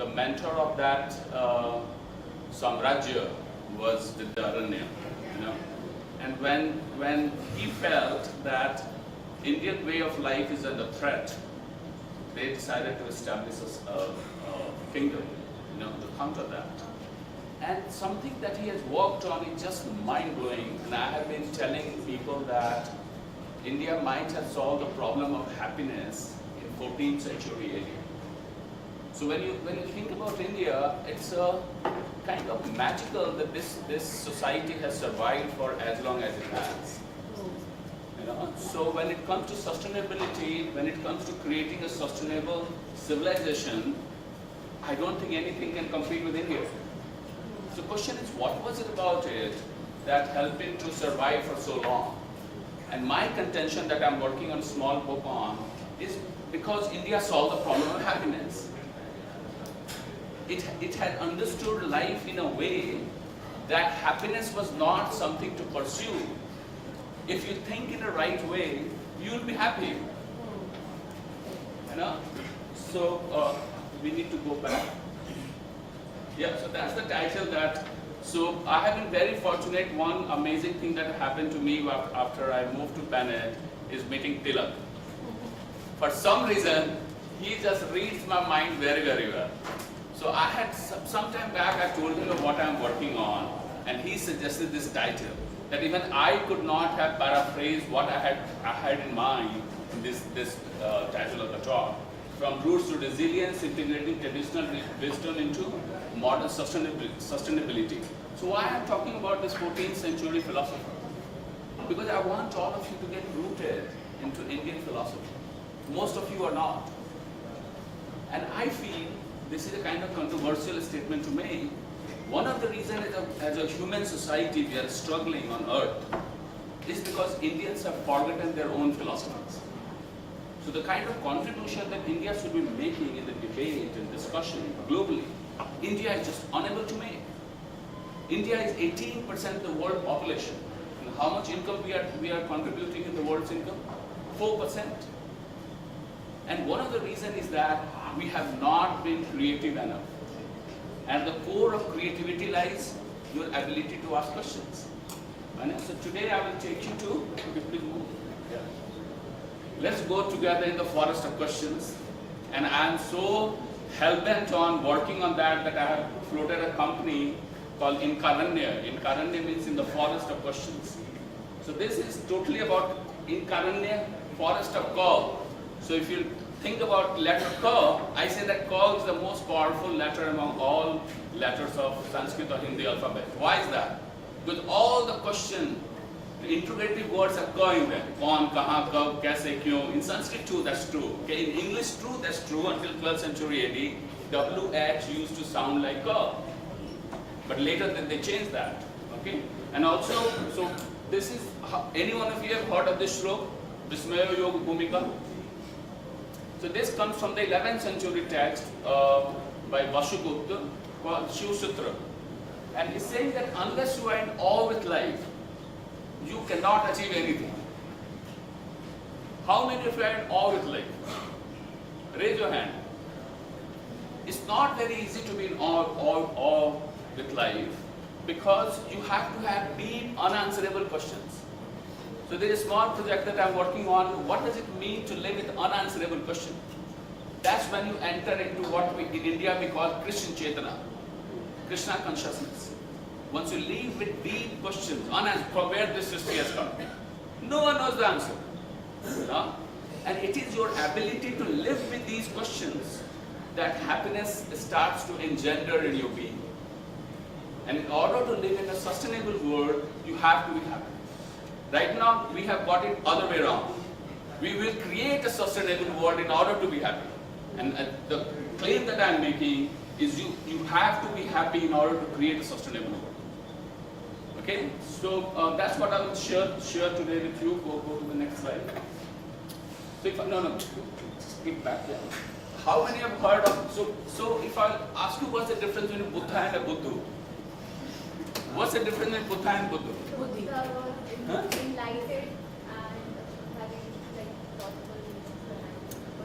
the mentor of that Samrajya was Vidyaranya, you know. And when he felt that Indian way of life is under threat, they decided to establish a kingdom, you know, to counter that. And something that he has worked on is just mind-blowing. And I have been telling people that India might have solved the problem of happiness in 14th century AD. So when you think about India, it's a kind of magical that this society has survived for as long as it has. You know? So when it comes to sustainability, when it comes to creating a sustainable civilization, I don't think anything can compete with India. So the question is, what was it about it that helped it to survive for so long? And my contention that I'm working on a small book on is because India solved the problem of happiness. It had understood life in a way that happiness was not something to pursue. If you think in the right way, you'll be happy. You know? So we need to go back. Yeah, so that's the title that. So I have been very fortunate. One amazing thing that happened to me after I moved to Bennett is meeting Tilak. For some reason, he just reads my mind very, very well. So I had, some time back, I told him of what I'm working on, and he suggested this title, that even I could not have paraphrased what I had in mind in this title of the talk. From roots to resilience, integrating traditional wisdom into modern sustainability. So why I'm talking about this 14th century philosopher? Because I want all of you to get rooted into Indian philosophy. Most of you are not. And I feel this is a kind of controversial statement to make. One of the reasons as a human society we are struggling on earth is because Indians have forgotten their own philosophies. So the kind of contribution that India should be making in the debate and discussion globally, India is just unable to make. India is 18% of the world population. And how much income we are contributing in the world's income? 4%. And one of the reasons is that we have not been creative enough. At the core of creativity lies your ability to ask questions. And so today I will take you to, please move. Yeah. Let's go together in the forest of questions. And I am so hell-bent on working on that I have floated a company called Inkaranya. Inkaranya means in the forest of questions. So this is totally about Inkaranya, forest of Ka. So if you think about letter Ka, I say that Ka is the most powerful letter among all letters of Sanskrit or Hindi alphabet. Why is that? Because all the question, the interrogative words are Ka in them. Kaun, kahan, kab, kaise, kyun. In Sanskrit too, that's true. Okay? In English too, that's true until 12th century AD. WH used to sound like Ka. But later they changed that. Okay? And also, so this is, any one of you have heard of this shlok? Vismaya Yoga Bhumika? So this comes from the 11th century text by Vashugupta called Shiv Sutra. And he's saying that unless you are in awe with life, you cannot achieve anything. How many of you are in awe with life? Raise your hand. It's not very easy to be in awe with life because you have to have deep, unanswerable questions. So there is a small project that I'm working on. What does it mean to live with unanswerable questions? That's when you enter into what in India we call Krishna Chetana, Krishna consciousness. Once you live with deep questions, unanswered, from where this history has come, no one knows the answer. No? And it is your ability to live with these questions that happiness starts to engender in your being. And in order to live in a sustainable world, you have to be happy. Right now, we have got it other way around. We will create a sustainable world in order to be happy. And the claim that I am making is you have to be happy in order to create a sustainable world. Okay? So that's what I will share today with you. Go to the next slide. So if no, skip back there. How many have heard of, so if I ask you what's the difference between Buddha and a Buddhu? What's the difference between Buddha and Buddhu? Enlightened and having like possible.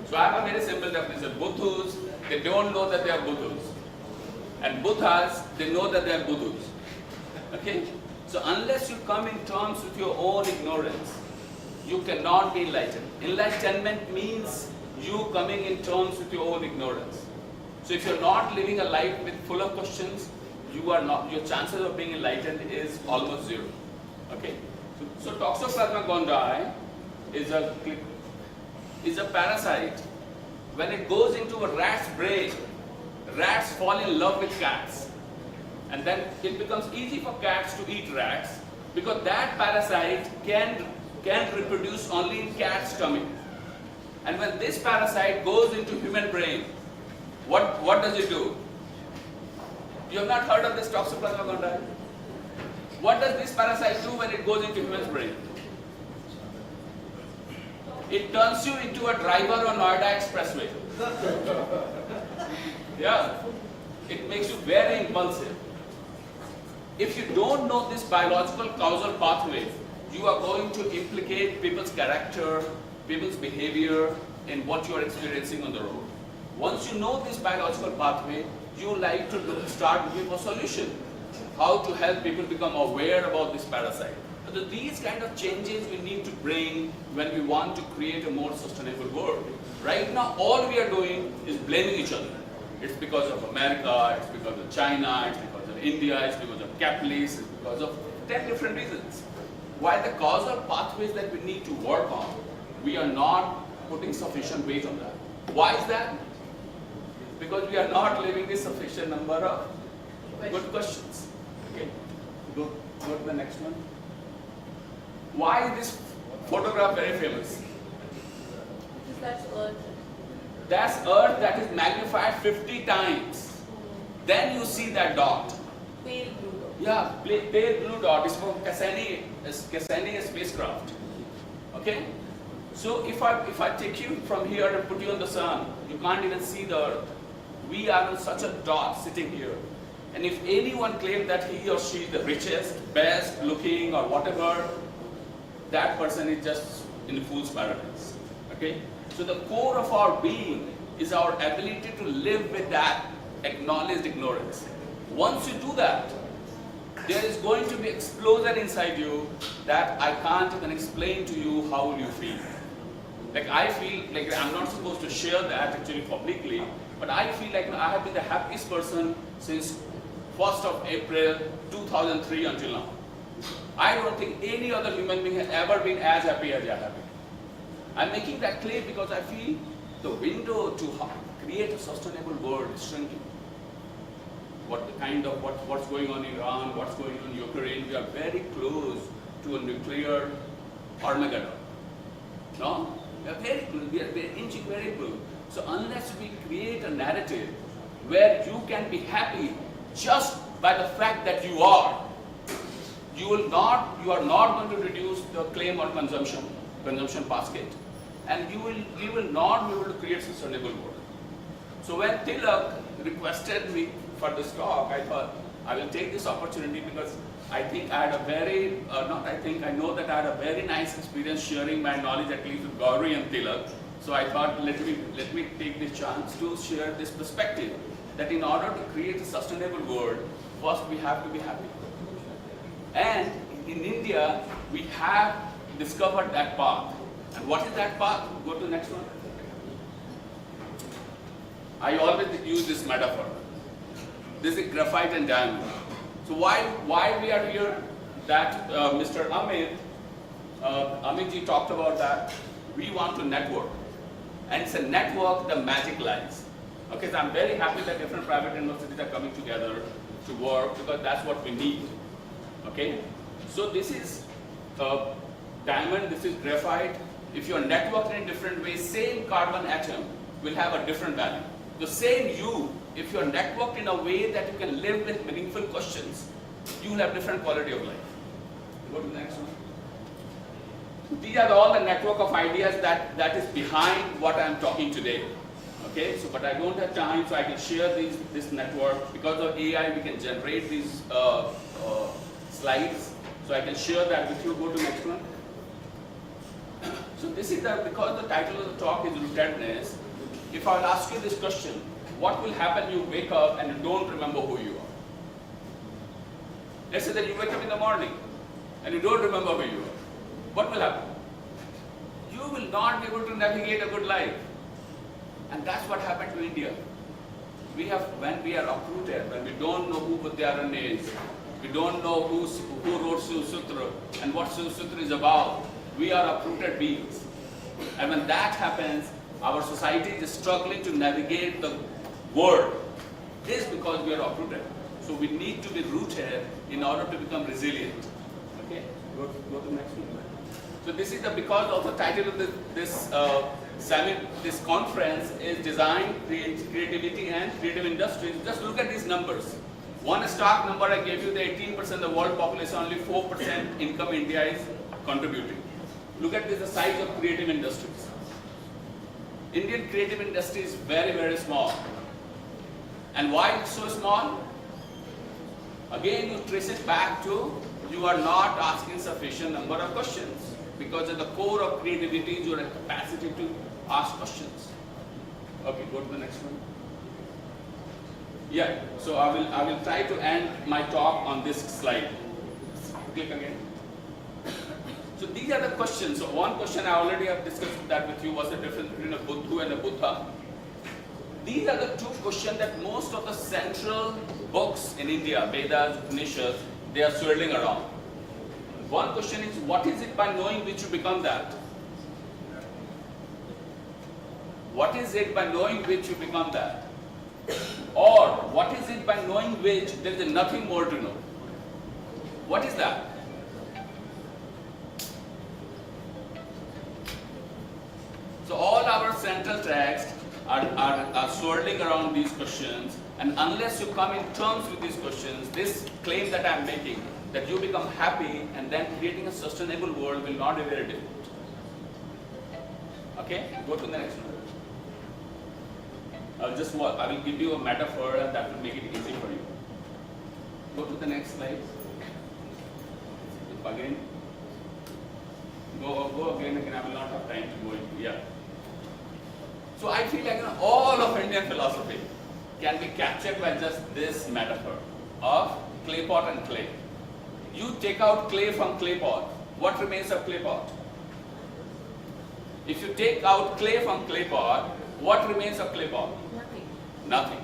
So I have a very simple definition. Buddhus they don't know that they are Budhus. And Buddhas, they know that they are Budhus. Okay? So unless you come in terms with your own ignorance, you cannot be enlightened. Enlightenment means you coming in terms with your own ignorance. So if you're not living a life with full of questions, you are not, your chances of being enlightened is almost zero. Okay? So Toxoplasma gondii is a parasite. When it goes into a rat's brain, rats fall in love with cats. And then it becomes easy for cats to eat rats because that parasite can reproduce only in cat's stomach. And when this parasite goes into human brain, what does it do? You have not heard of this Toxoplasma gondii? What does this parasite do when it goes into human's brain? It turns you into a driver on Noida Expressway. Yeah, it makes you very impulsive. If you don't know this biological causal pathway, you are going to implicate people's character, people's behavior in what you are experiencing on the road. Once you know this biological pathway, you like to start looking for solution. How to help people become aware about this parasite. So these kind of changes we need to bring when we want to create a more sustainable world. Right now, all we are doing is blaming each other. It's because of America, it's because of China, it's because of India, it's because of capitalists, it's because of 10 different reasons. While the causal pathways that we need to work on, we are not putting sufficient weight on that. Why is that? Because we are not living a sufficient number of good questions. Okay, go to the next one. Why is this photograph very famous? Because that's Earth. That's Earth that is magnified 50 times. Then you see that dot. Pale blue dot. Yeah, pale blue dot is from Cassini spacecraft. Okay? So if I take you from here and put you on the sun, you can't even see the Earth. We are on such a dot sitting here. And if anyone claims that he or she is the richest, best looking or whatever, that person is just in the fool's paradise. Okay? So the core of our being is our ability to live with that acknowledged ignorance. Once you do that, there is going to be an explosion inside you that I can't even explain to you how will you feel. Like I feel like I'm not supposed to share that actually publicly, but I feel like I have been the happiest person since 1st of April 2003 until now. I don't think any other human being has ever been as happy as I have been. I'm making that claim because I feel the window to create a sustainable world is shrinking. What's going on in Iran, what's going on in Ukraine, we are very close to a nuclear Armageddon. No? We are very close, we are inching very close. So unless we create a narrative where you can be happy just by the fact that you are not going to reduce the claim on consumption basket, and you will not be able to create sustainable world. So when Tilak requested me for this talk, I thought I will take this opportunity because I think I had a very, I know that I had a very nice experience sharing my knowledge at least with Gauri and Tilak. So I thought let me take this chance to share this perspective that in order to create a sustainable world, first we have to be happy. And in India, we have discovered that path. And what is that path? Go to the next one. I always use this metaphor. This is graphite and diamond. So why we are here? That Mr. Amitji talked about that. We want to network. And it's a network, the magic lies. Okay, so I'm very happy that different private universities are coming together to work because that's what we need. Okay, so this is diamond, this is graphite. If you are networked in a different way, same carbon atom will have a different value. The same you, if you are networked in a way that you can live with meaningful questions, you will have different quality of life. Go to the next one. These are all the network of ideas that is behind what I am talking today. Okay, so but I don't have time, so I can share this network. Because of AI, we can generate these slides, so I can share that with you. Go to next one. So this is because the title of the talk is rootedness. If I will ask you this question, what will happen? You wake up and you don't remember who you are. Let's say that you wake up in the morning and you don't remember who you are. What will happen? You will not be able to navigate a good life. And that's what happened to India. When we are uprooted, when we don't know who Buddhyaran is, we don't know who wrote Shiv Sutra and what Shiv Sutra is about, we are uprooted beings. And when that happens, our society is struggling to navigate the world. It is because we are uprooted. So we need to be rooted in order to become resilient. Okay, go to the next one. So this is because of the title of this conference is Design, Creativity and Creative Industries. Just look at these numbers. One stock number I gave you, the 18% of the world population, only 4% income India is contributing. Look at this, the size of creative industries. Indian creative industry is very, very small. And why it's so small? Again, you trace it back to you are not asking sufficient number of questions. Because at the core of creativity is your capacity to ask questions. Okay, go to the next one. Yeah, so I will try to end my talk on this slide. Click again. So these are the questions. So one question I already have discussed that with you was the difference between a Buddha and a Buddha. These are the two questions that most of the central books in India, Vedas, Upanishads, they are swirling around. One question is, what is it by knowing which you become that? What is it by knowing which you become that? Or what is it by knowing which there is nothing more to know? What is that? So all our central texts are swirling around these questions, and unless you come in terms with these questions, this claim that I am making, that you become happy and then creating a sustainable world will not be very difficult. Okay, go to the next one. I will give you a metaphor and that will make it easy for you. Go to the next slide. Again. Go again, I will not have time to go into. Yeah. So I feel like all of Indian philosophy can be captured by just this metaphor of clay pot and clay. You take out clay from clay pot, what remains of clay pot? If you take out clay from clay pot, what remains of clay pot? Nothing. Nothing.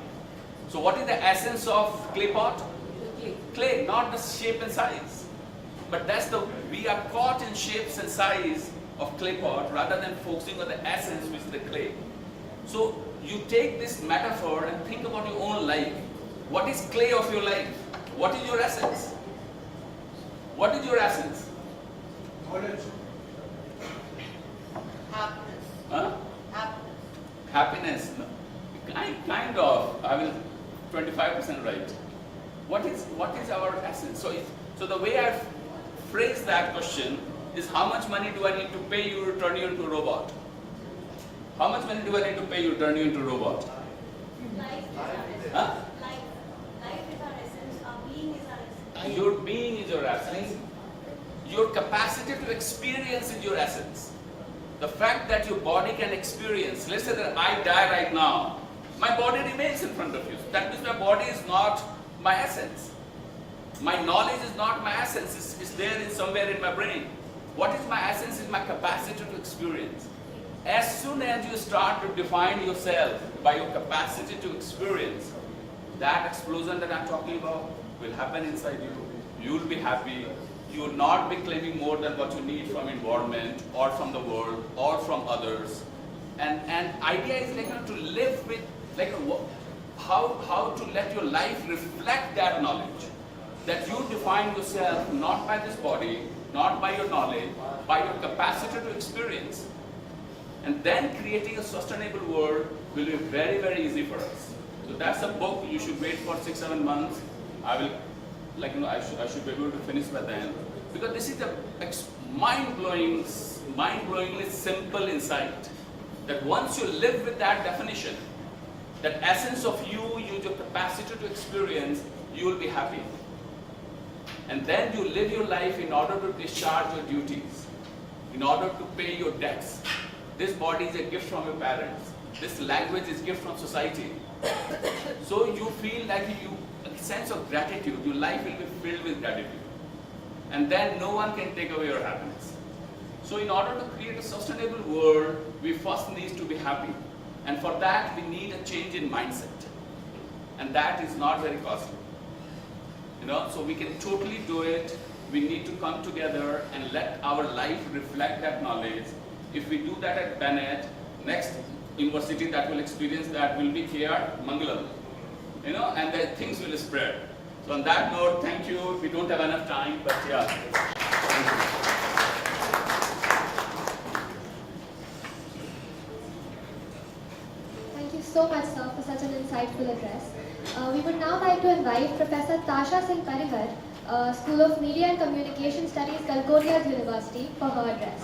So what is the essence of clay pot? The clay. Clay, not the shape and size. But we are caught in shapes and size of clay pot rather than focusing on the essence, which is the clay. So you take this metaphor and think about your own life. What is clay of your life? What is your essence? What is your essence? Knowledge. Happiness. Huh? Happiness. Happiness. Kind of. I will 25% right. What is our essence? So the way I phrase that question is, how much money do I need to pay you to turn you into a robot? How much money do I need to pay you to turn you into a robot? Life is our essence. Huh? Life is our essence. Our being is our essence. Your being is your essence. Your capacity to experience is your essence. The fact that your body can experience, let's say that I die right now, my body remains in front of you. That means my body is not my essence. My knowledge is not my essence, it's there in somewhere in my brain. What is my essence is my capacity to experience. As soon as you start to define yourself by your capacity to experience, that explosion that I'm talking about will happen inside you. You will be happy. You will not be claiming more than what you need from environment or from the world or from others. And idea is to live with how to let your life reflect that knowledge. That you define yourself not by this body, not by your knowledge, by your capacity to experience. And then creating a sustainable world will be very, very easy for us. So that's a book you should wait for 6-7 months. I should be able to finish by then. Because this is a mind-blowingly simple insight. That once you live with that definition, that essence of you, use your capacity to experience, you will be happy. And then you live your life in order to discharge your duties, in order to pay your debts. This body is a gift from your parents. This language is gift from society. So you feel like a sense of gratitude. Your life will be filled with gratitude. And then no one can take away your happiness. So in order to create a sustainable world, we first need to be happy. And for that, we need a change in mindset. And that is not very costly. So we can totally do it. We need to come together and let our life reflect that knowledge. If we do that at Bennett, next university that will experience that will be KR Mangalam. And then things will spread. So on that note, thank you. We don't have enough time, but yeah. Thank you. Thank you so much, sir, for such an insightful address. We would now like to invite Professor Tasha Singh Parihar, School of Media and Communication Studies, Calcutta University, for her address.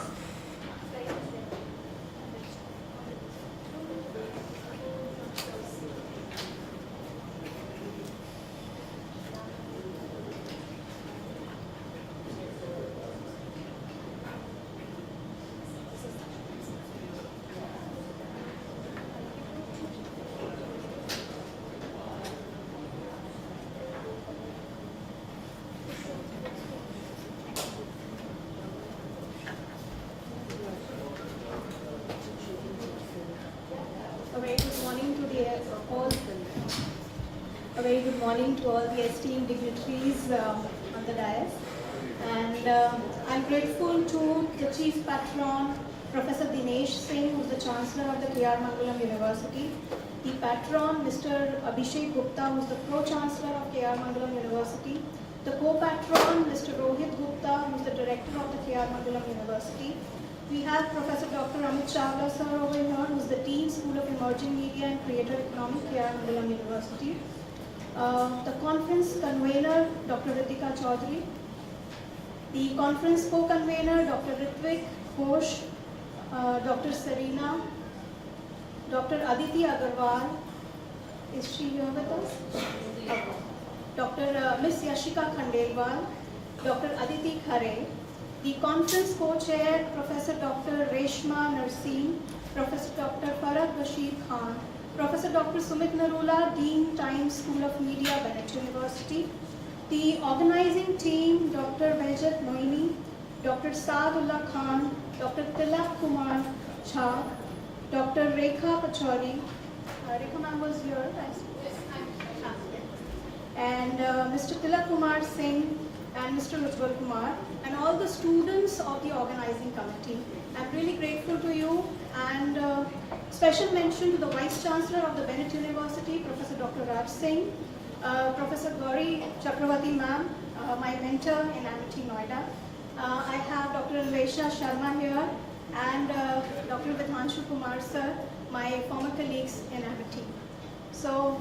A very good morning to all the esteemed dignitaries on the dais. And I'm grateful to the Chief Patron, Professor Dinesh Singh, who is the Chancellor of the K.R. Mangalam University, the Patron, Mr. Abhishek Gupta, who is the Pro-Chancellor of K.R. Mangalam University, the Co-Patron, Mr. Rohit Gupta, who is the Director of the K.R. Mangalam University. We have Professor Dr. Amit Chawla sir over here, who is the Dean, School of Emerging Media and Creative Economy, K.R. Mangalam University. The conference convener, Dr. Ritika Chaudhary. The conference co-convener, Dr. Ritvik Ghosh, Dr. Serena, Dr. Aditi Agarwal. Is she here with us? Dr. Ms. Yashika Khandelwal, Dr. Aditi Khare. The conference co-chair, Professor Dr. Reshma Narsim, Professor Dr. Farhad Bashir Khan, Professor Dr. Sumit Narula, Dean, Times School of Media, Bennett University. The organizing team, Dr. Behjat Moini, Dr. Saadullah Khan, Dr. Tilak Kumar Jha, Dr. Rekha Pachauri. Rekha ma'am was here, and Mr. Tilak Kumar Singh and Mr. Ujjwal Kumar, and all the students of the organizing committee. I'm really grateful to you, and special mention to the Vice Chancellor of the Bennett University, Professor Dr. Raj Singh, Professor Gauri Chakravarti ma'am, my mentor in Amity, Noida. I have Dr. Anvesha Sharma here, and Dr. Vidhanshu Kumar sir, my former colleagues in Amity. So,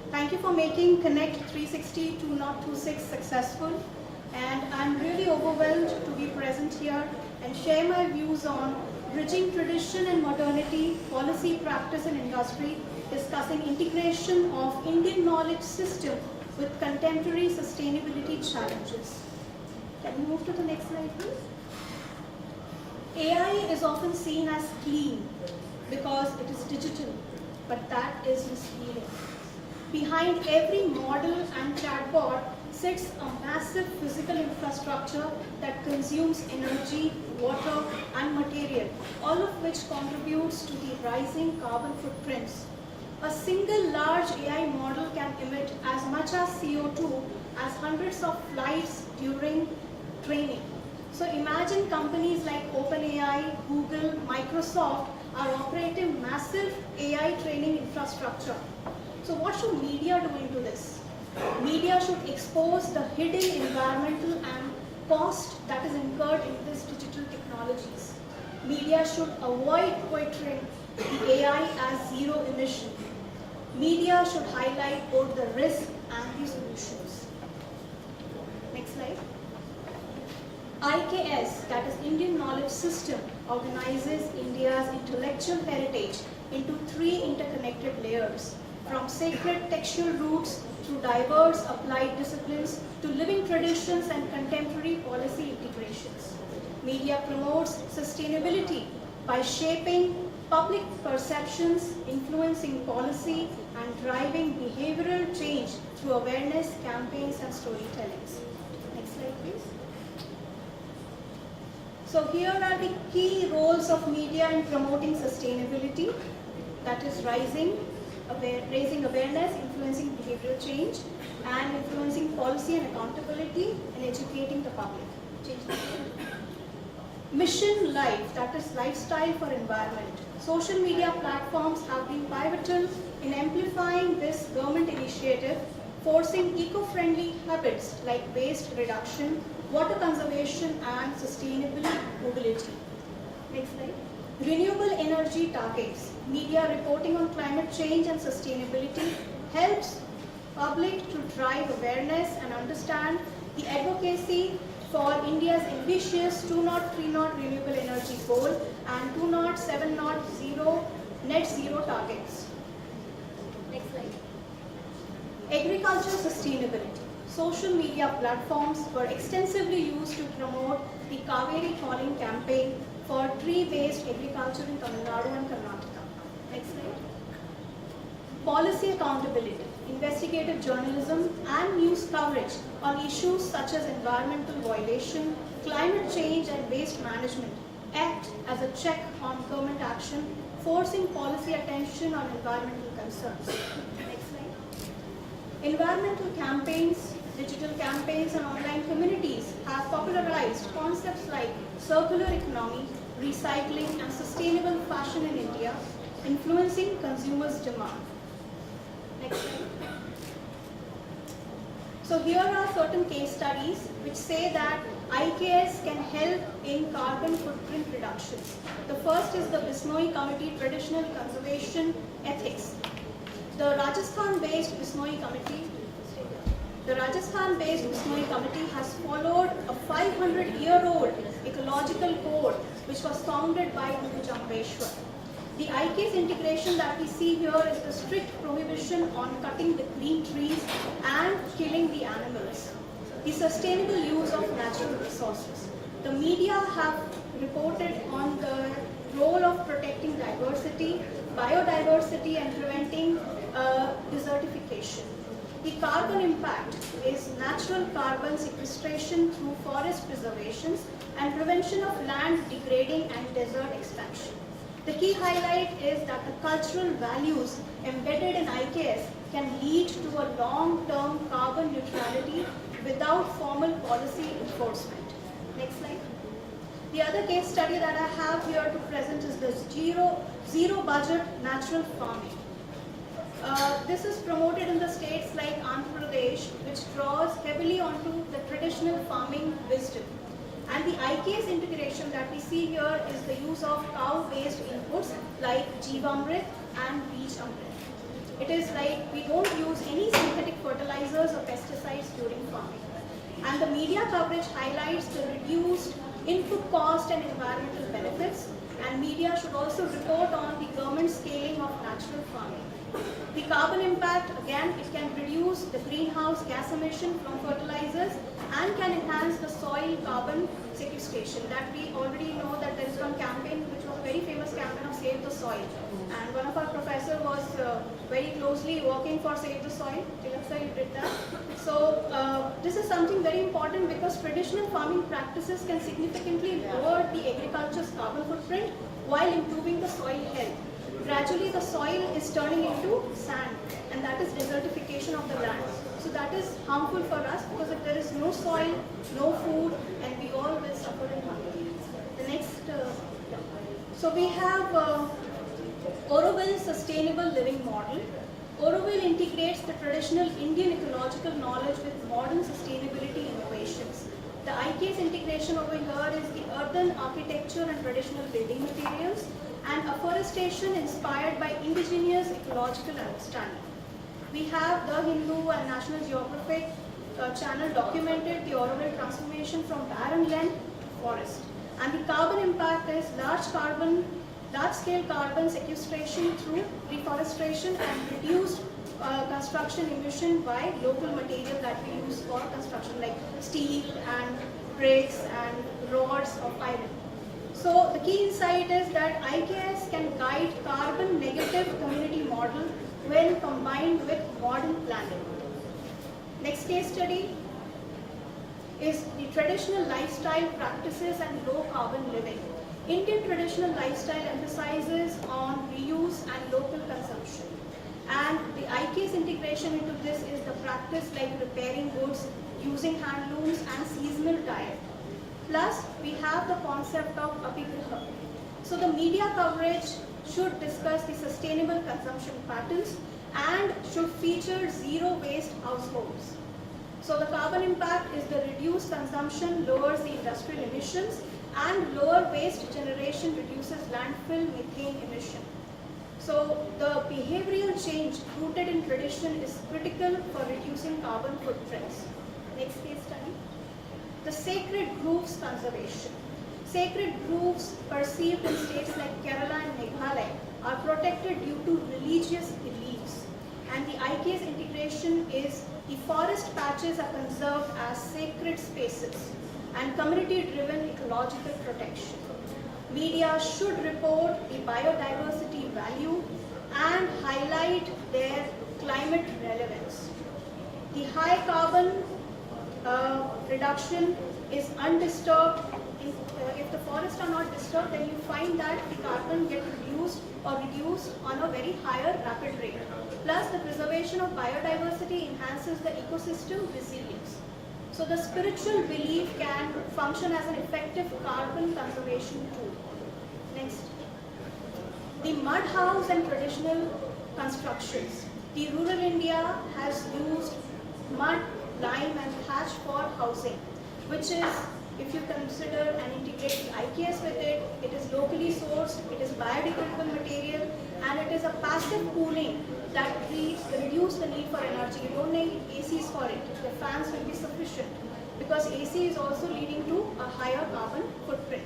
thank you for making Connect 360 2026 successful, and I'm really overwhelmed to be present here and share my views on bridging tradition and modernity, policy, practice and industry, discussing integration of Indian knowledge system with contemporary sustainability challenges. Can we move to the next slide, please? AI is often seen as clean because it is digital, but that is misleading. Behind every model and chatbot sits a massive physical infrastructure that consumes energy, water, and material, all of which contributes to the rising carbon footprints. A single large AI model can emit as much as CO2 as hundreds of flights during training. So imagine companies like OpenAI, Google, Microsoft are operating massive AI training infrastructure. So what should media do into this? Media should expose the hidden environmental and cost that is incurred in these digital technologies. Media should avoid portraying the AI as zero emission. Media should highlight both the risk and the solutions. Next slide. IKS, that is Indian Knowledge System, organizes India's intellectual heritage into 3 interconnected layers, from sacred textual roots through diverse applied disciplines to living traditions and contemporary policy integrations. Media promotes sustainability by shaping public perceptions, influencing policy, and driving behavioral change through awareness campaigns and storytellings. Next slide, please. So here are the key roles of media in promoting sustainability, that is raising awareness, influencing behavioral change, and influencing policy and accountability, and educating the public. Change the slide. Mission Life, that is lifestyle for environment. Social media platforms have been pivotal in amplifying this government initiative, forcing eco-friendly habits like waste reduction, water conservation, and sustainable mobility. Next slide. Renewable energy targets. Media reporting on climate change and sustainability helps public to drive awareness and understand the advocacy for India's ambitious 2030 renewable energy goal and 2070 net zero targets. Next slide. Agriculture sustainability. Social media platforms were extensively used to promote the Kaveri Calling campaign for tree-based agriculture in Tamil Nadu and Karnataka. Next slide. Policy accountability. Investigative journalism and news coverage on issues such as environmental violation, climate change, and waste management act as a check on government action, forcing policy attention on environmental concerns. Next slide. Environmental campaigns, digital campaigns, and online communities have popularized concepts like circular economy, recycling, and sustainable fashion in India, influencing consumers' demand. Next slide. So here are certain case studies which say that IKS can help in carbon footprint reduction. The first is the Bisnoi Committee Traditional Conservation Ethics. The Rajasthan-based Bisnoi Committee has followed a 500-year-old ecological code which was founded by Guru Jambeshwar. The IKS integration that we see here is the strict prohibition on cutting the green trees and killing the animals. The sustainable use of natural resources. The media have reported on the role of protecting diversity, biodiversity, and preventing desertification. The carbon impact is natural carbon sequestration through forest preservations and prevention of land degrading and desert expansion. The key highlight is that the cultural values embedded in IKS can lead to a long-term carbon neutrality without formal policy enforcement. Next slide. The other case study that I have here to present is the zero budget natural farming. This is promoted in the states like Andhra Pradesh, which draws heavily onto the traditional farming wisdom. And the IKS integration that we see here is the use of cow-based inputs like Jeevamrit and Beej Amrit. It is like we don't use any synthetic fertilizers or pesticides during farming. And the media coverage highlights the reduced input cost and environmental benefits. And media should also report on the government scaling of natural farming. The carbon impact, again, it can reduce the greenhouse gas emission from fertilizers and can enhance the soil carbon sequestration. That we already know that there is one campaign which was a very famous campaign of Save the Soil. And one of our professors was very closely working for Save the Soil. Tilak sir, you did that. So this is something very important because traditional farming practices can significantly lower the agriculture's carbon footprint while improving the soil health. Gradually the soil is turning into sand, and that is desertification of the land. So that is harmful for us because if there is no soil, no food, and we all will suffer in hunger. The next, so we have Auroville Sustainable Living Model. Auroville integrates the traditional Indian ecological knowledge with modern sustainability innovations. The IKS integration over here is the earthen architecture and traditional building materials, and afforestation inspired by indigenous ecological understanding. We have The Hindu and National Geographic channel documented the Auroville transformation from barren land to forest. And the carbon impact is large-scale carbon sequestration through reforestation and reduced construction emission by local material that we use for construction like steel and bricks and rods of iron. So the key insight is that IKS can guide carbon negative community model when combined with modern planning. Next case study is the traditional lifestyle practices and low carbon living. Indian traditional lifestyle emphasizes on reuse and local consumption. And the IKS integration into this is the practice like repairing goods, using handlooms and seasonal diet. Plus, we have the concept of Apigriha. So the media coverage should discuss the sustainable consumption patterns and should feature zero waste households. So the carbon impact is the reduced consumption lowers the industrial emissions and lower waste generation reduces landfill methane emission. So the behavioral change rooted in tradition is critical for reducing carbon footprints. Next case study. The sacred groves conservation. Sacred groves perceived in states like Kerala and Meghalaya are protected due to religious beliefs. And the IKS integration is the forest patches are conserved as sacred spaces and community-driven ecological protection. Media should report the biodiversity value and highlight their climate relevance. The high carbon reduction is undisturbed. If the forests are not disturbed, then you find that the carbon gets reduced on a very higher rapid rate. Plus, the preservation of biodiversity enhances the ecosystem resilience. So the spiritual belief can function as an effective carbon conservation tool. Next. The mud house and traditional constructions. The rural India has used mud, lime and thatch for housing, which is, if you consider and integrate the IKS with it, it is locally sourced, it is biodegradable material, and it is a passive cooling that reduce the need for energy. You don't need ACs for it. The fans will be sufficient because AC is also leading to a higher carbon footprint.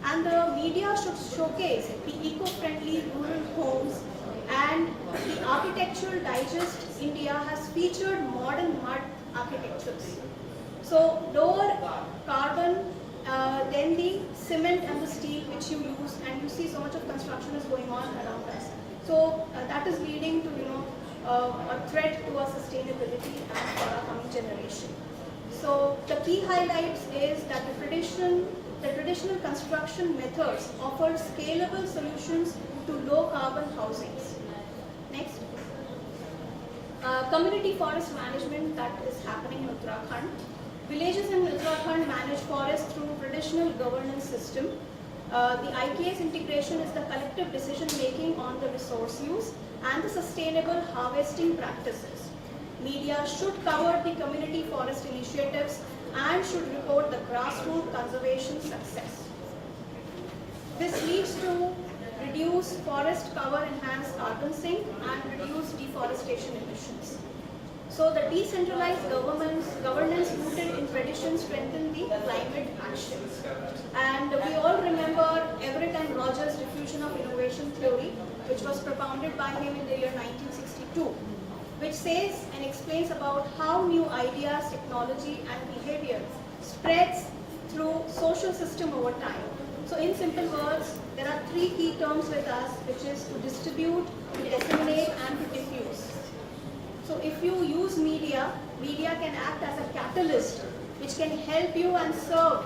And the media should showcase the eco-friendly rural homes, and the Architectural Digest India has featured modern mud architectures. So lower carbon than the cement and the steel which you use, and you see so much of construction is going on around us. So that is leading to a threat to our sustainability and for our coming generation. So the key highlights is that the traditional construction methods offer scalable solutions to low carbon housings. Next. Community forest management that is happening in Uttarakhand. Villages in Uttarakhand manage forests through traditional governance system. The IKS integration is the collective decision making on the resource use and the sustainable harvesting practices. Media should cover the community forest initiatives and should report the grassroots conservation success. This leads to reduce forest cover, enhance carbon sink, and reduce deforestation emissions. So the decentralized governance rooted in tradition strengthen the climate action. And we all remember Everett and Rogers' diffusion of innovation theory, which was propounded by him in the year 1962, which says and explains about how new ideas, technology, and behavior spreads through social system over time. So in simple words, there are three key terms with us, which is to distribute, to disseminate, and to diffuse. So if you use media, media can act as a catalyst, which can help you and serve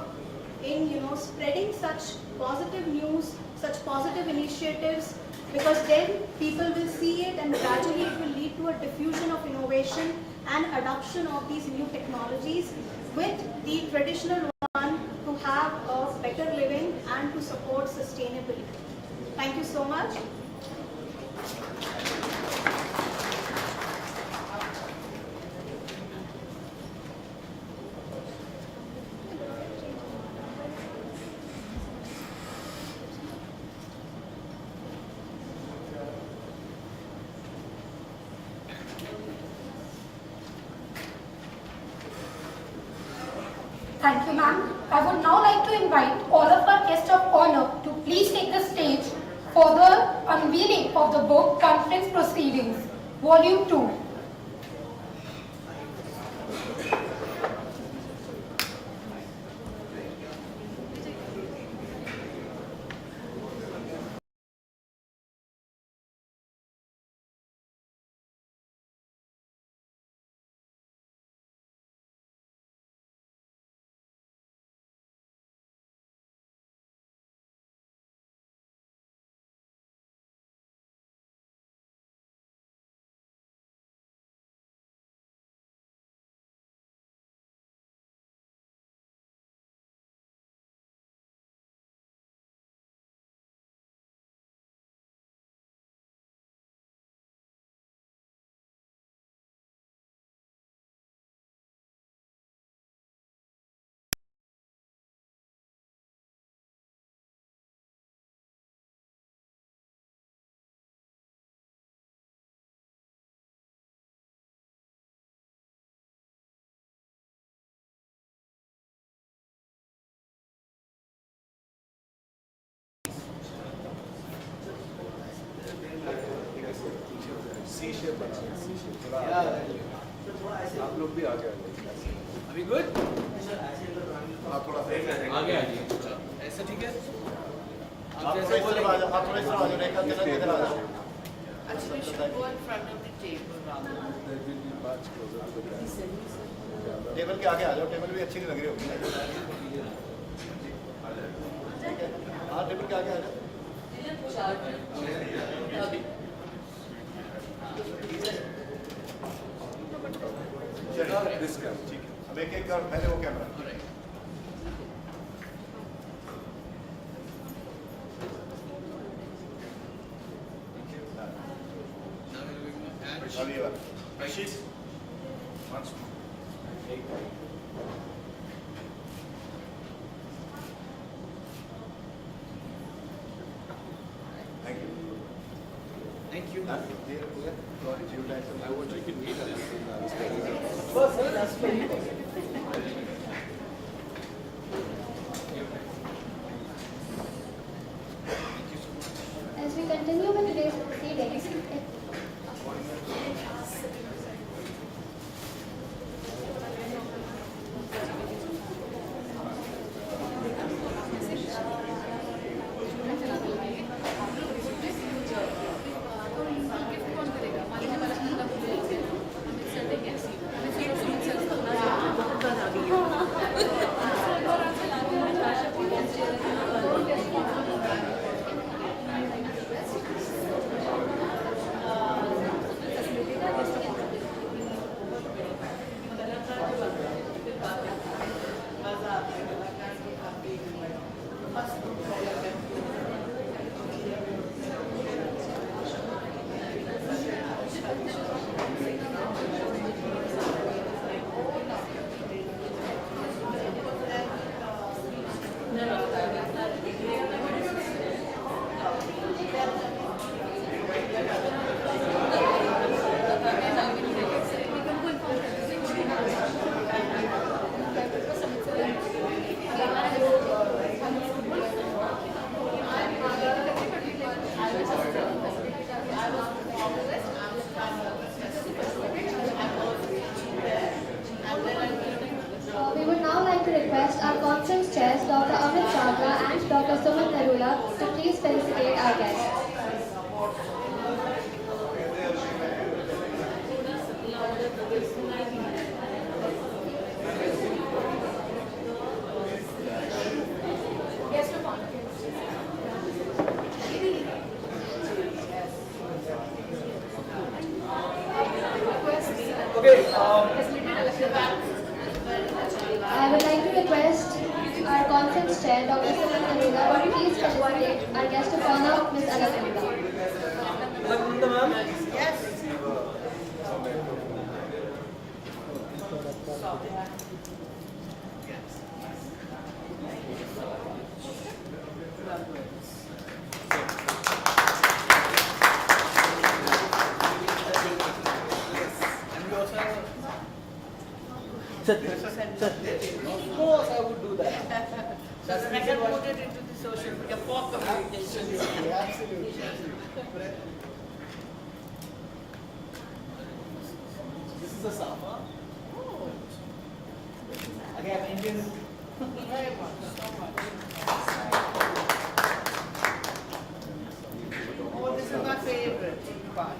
in spreading such positive news, such positive initiatives, because then people will see it and gradually it will lead to a diffusion of innovation and adoption of these new technologies with the traditional one to have a better living and to support sustainability. Thank you so much. Thank you, ma'am. I would now like to invite all of our guests of honor to please take the stage for the unveiling of the book Conference Proceedings, Volume 2. C shape बना थोड़ा आप लोग भी आगे आ जाइए अभी good हाँ थोड़ा सा आगे आ जाइए ऐसा ठीक है आप थोड़ा इस तरफ आ जाओ आप थोड़ा इस तरफ आ जाओ रेखा किधर आ जाओ Actually, you should go in front of the table rather. Table के आगे आ जाओ टेबल भी अच्छी नहीं लग रही होगी ठीक है हाँ टेबल के आगे आ जाओ चलिए दिस कैमरा ठीक है अब एक एक कर पहले वो कैमरा अभी बार Rashid once more thank you thank you I want you to meet us. As we continue with today's proceedings, we would now like to request our conference chairs, Dr. Amit Chawla and Dr. Suman Narula, to please felicitate our guests. I would like to request our conference chair, Dr. Suman Narula, to please felicitate our guest of honor, Ms. Alaknanda. Yes. Of course, I would do that. So the record put it into the social media for communication. Absolutely. This is a Safa. Oh, Again, Indian. very much, so much. Oh, this is my favorite part.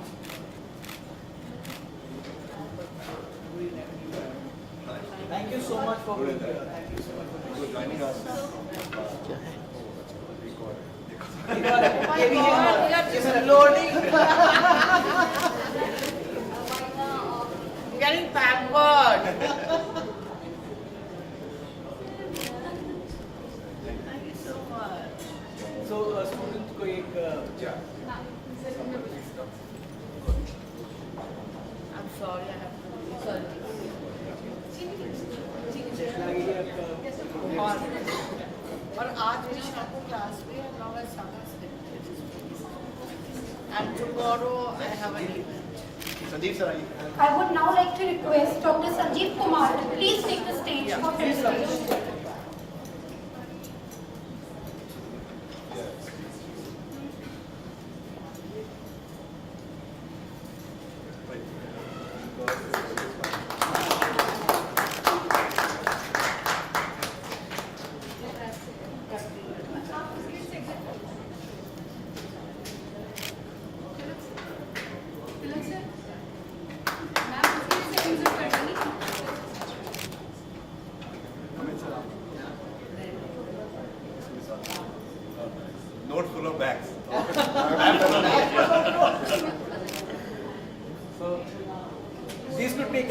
Thank you so much for being here. Thank you so much for joining us. Oh my God, we are just loading. Getting pampered. Thank you so much. So, students को एक I'm sorry, I have to. Sorry. और आज मेरी शाम को class में है, now I start and tomorrow I have an event. Sandeep sir आइए I would now like to request Dr. Sanjeev Kumar to please take the stage for felicitation.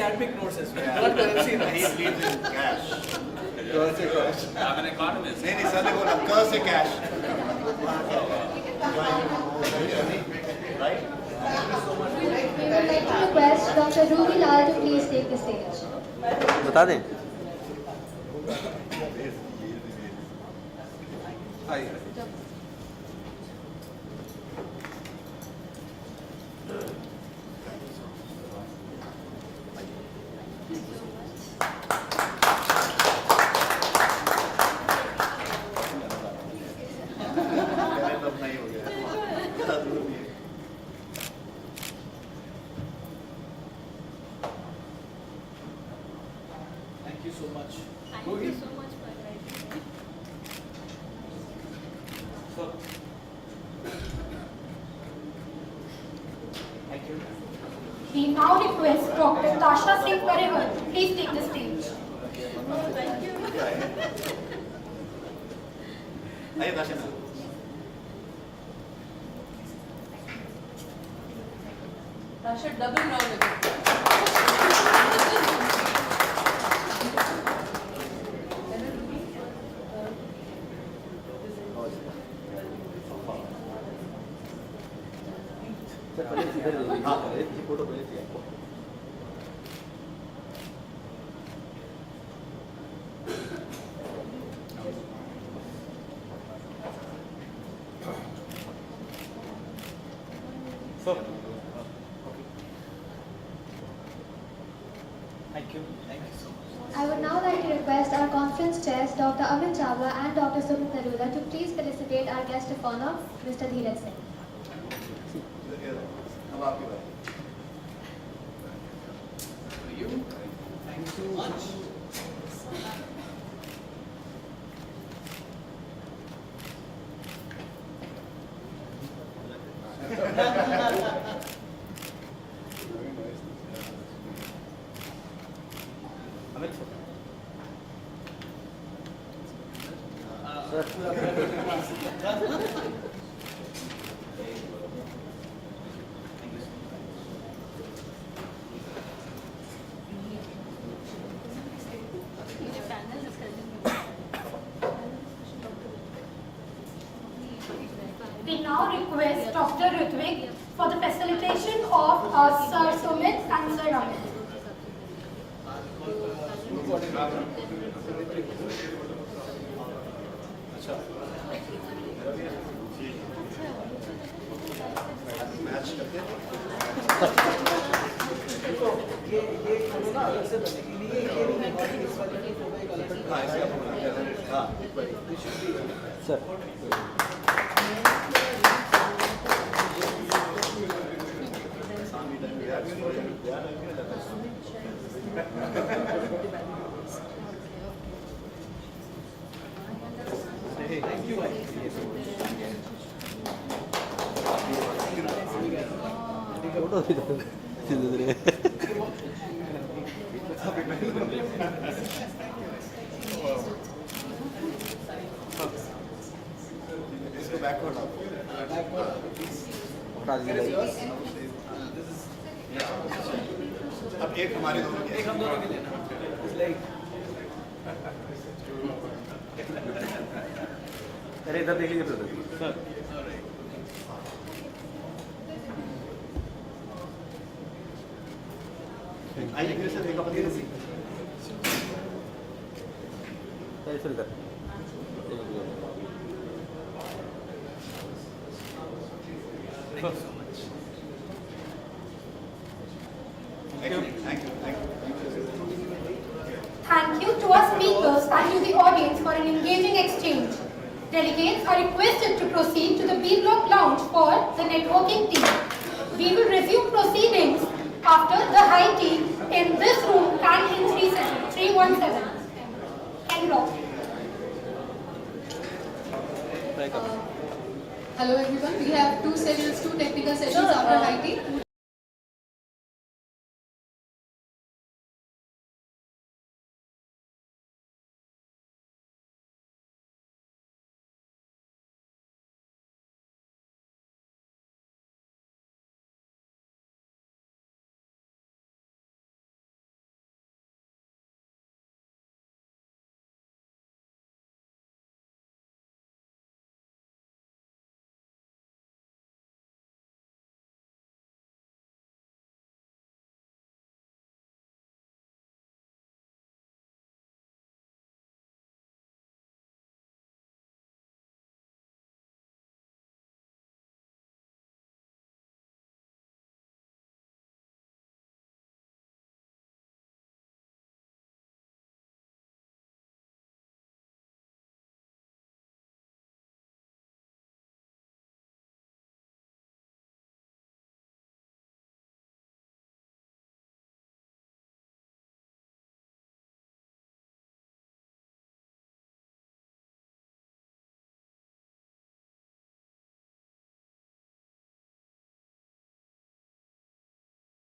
academic notes as well, not currency notes. He believes in cash. Cash I'm an economist. नहीं sir ने बोला क से cash. Right? We would like to request Dr. Ruby Lal to please take the stage. बता दें हाय तब नहीं हो गया. Thank you so much. Thank you so much for inviting me. Thank you. We now request Dr. Tasha Singh Parihar to please take the stage. Thank you. आइए दर्शन. Tasha, double round again. Photo पहले चाहिए आपको Thank you. Thank you so much. I would now like to request our conference chairs, Dr. Amin Chawla and Dr. Sumit Narula, to please felicitate our guest of honor, Mr. Dheeraj Singh. अब आपकी बारी. Thank you so much. Amit We now request Dr. Ritvik for the facilitation of Sir Sumit and Sir Amit. अच्छा. Match करते हैं. ये photo ना अलग से बनेगी. ये भी नहीं कि इस वाले की फोटो एक अलग हाँ इसका फोन. हाँ. Sir Thank you. फोटो धीरे इसको बैकवर्ड आप. उठा दीजिए अब एक हमारे दोनों की. एक हम दोनों के लेना. It's like अरे इधर देख लीजिए ब्रदर सर आइए फिर से देखा पति. सर इधर thank you so much. Thank you. Thank you. Thank you. Thank you to our speakers and to the audience for an engaging exchange. Delegates are requested to proceed to the B Block lounge for the networking tea. We will resume proceedings after the high tea in this room and in 317. N block. Hello everyone, we have two technical sessions after high tea.